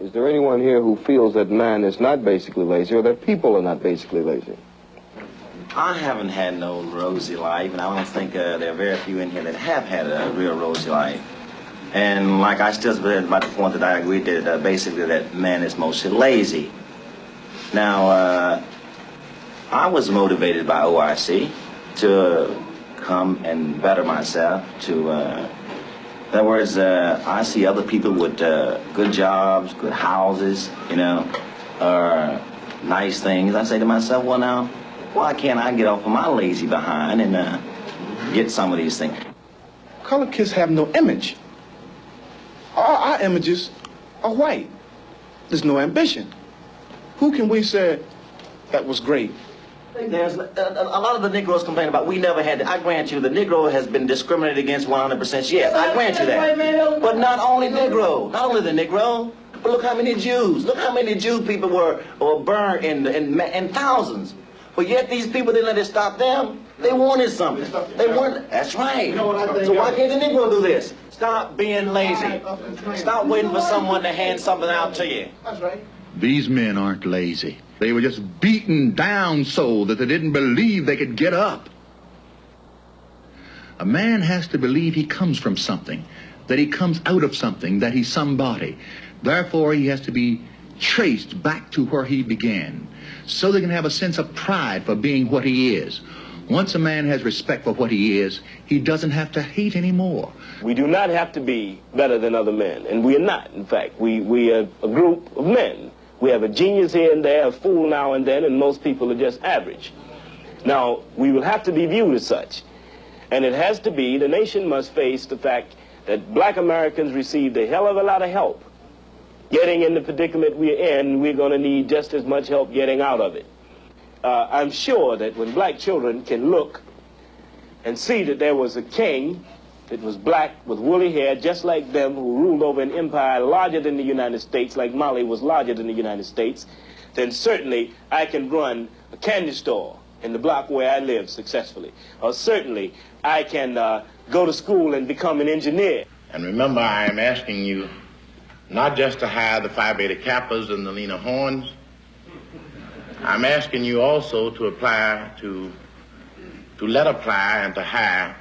Is there anyone here who feels that man is not basically lazy or that people are not basically lazy? I haven't had no rosy life, and I don't think there are very few in here that have had a real rosy life. And like I still been about the point that I agree that basically that man is mostly lazy. Now, I was motivated by OIC to come and better myself, to, in other words, I see other people with good jobs, good houses, you know, nice things. I say to myself, well now, why can't I get off of my lazy behind and get some of these things? Colored kids have no image. Our images are white. There's no ambition. Who can we say that was great? There's a lot of the Negroes complain about we never had. I grant you, the Negro has been discriminated against 100%. Yes, I grant you that. But not only Negro, not only the Negro, but look how many Jews. Look how many Jew people were burned in thousands. But yet these people didn't let it stop them. They wanted something. They wanted. That's right. So why can't the Negro do this? Stop being lazy. Stop waiting for someone to hand something out to you. That's right. These men aren't lazy. They were just beaten down so that they didn't believe they could get up. A man has to believe he comes from something, that he comes out of something, that he's somebody. Therefore, he has to be traced back to where he began, so they can have a sense of pride for being what he is. Once a man has respect for what he is, he doesn't have to hate anymore. We do not have to be better than other men, and we are not, in fact. We are a group of men. We have a genius here and there, a fool now and then, and most people are just average. Now, we will have to be viewed as such, and it has to be, the nation must face the fact that black Americans received a hell of a lot of help. Getting in the predicament we're in, we're going to need just as much help getting out of it. I'm sure that when black children can look and see that there was a king that was black with woolly hair, just like them, who ruled over an empire larger than the United States, like Mali was larger than the United States, then certainly I can run a candy store in the block where I live successfully. Or certainly I can go to school and become an engineer. And remember, I am asking you not just to hire the Phi Beta Kappas and the Lena Horns. I'm asking you also to apply to let apply and to hire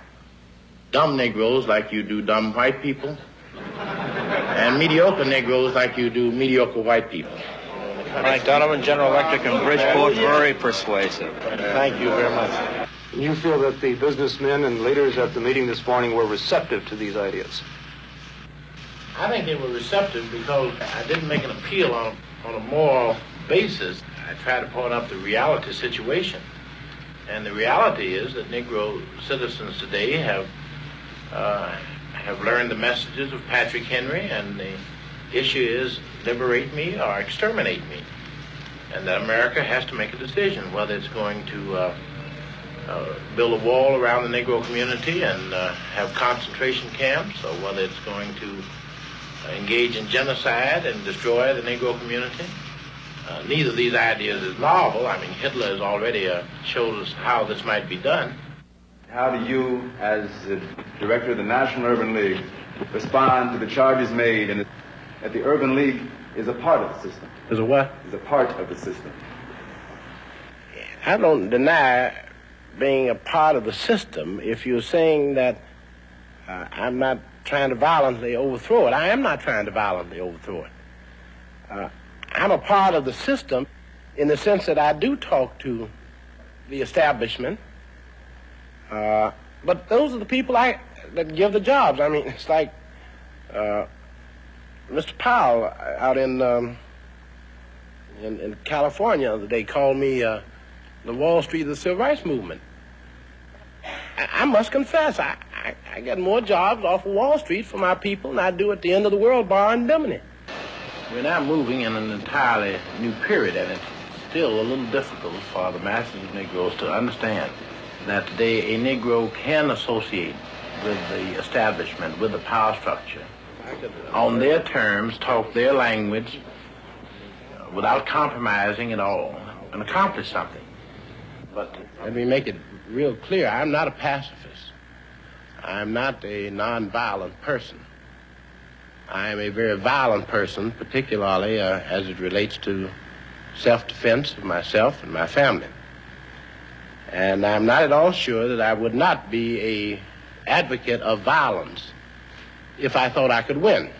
dumb Negroes like you do dumb white people, and mediocre Negroes like you do mediocre white people. Frank Donovan, General Electric in Bridgeport, very persuasive. Thank you very much. You feel that the businessmen and leaders at the meeting this morning were receptive to these ideas? I think they were receptive because I didn't make an appeal on a moral basis. I tried to point out the reality situation. And the reality is that Negro citizens today have learned the messages of Patrick Henry, and the issue is liberate me or exterminate me. And that America has to make a decision whether it's going to build a wall around the Negro community and have concentration camps, or whether it's going to engage in genocide and destroy the Negro community. Neither of these ideas is novel. I mean, Hitler has already showed us how this might be done. How do you, as the director of the National Urban League, respond to the charges made and that the Urban League is a part of the system? Is a what? Is a part of the system. I don't deny being a part of the system if you're saying that I'm not trying to violently overthrow it. I am not trying to violently overthrow it. I'm a part of the system in the sense that I do talk to the establishment, but those are the people that give the jobs. I mean, it's like Mr. Powell out in California the other day called me the Wall Street of the Civil Rights Movement. I must confess, I get more jobs off of Wall Street for my people than I do at the end of the world bar in Bimini. We're now moving in an entirely new period, and it's still a little difficult for the masses of Negroes to understand that today a Negro can associate with the establishment, with the power structure, on their terms, talk their language, without compromising at all, and accomplish something. But let me make it real clear, I'm not a pacifist. I'm not a nonviolent person. I am a very violent person, particularly as it relates to self-defense of myself and my family. And I'm not at all sure that I would not be an advocate of violence if I thought I could win.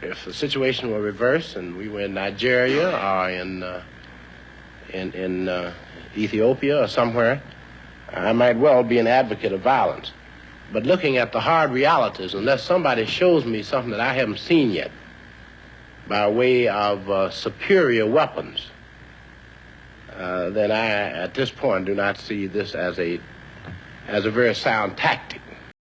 If the situation were reversed and we were in Nigeria or in Ethiopia or somewhere, I might well be an advocate of violence. But looking at the hard realities, unless somebody shows me something that I haven't seen yet by way of superior weapons, then I, at this point, do not see this as a very sound tactic.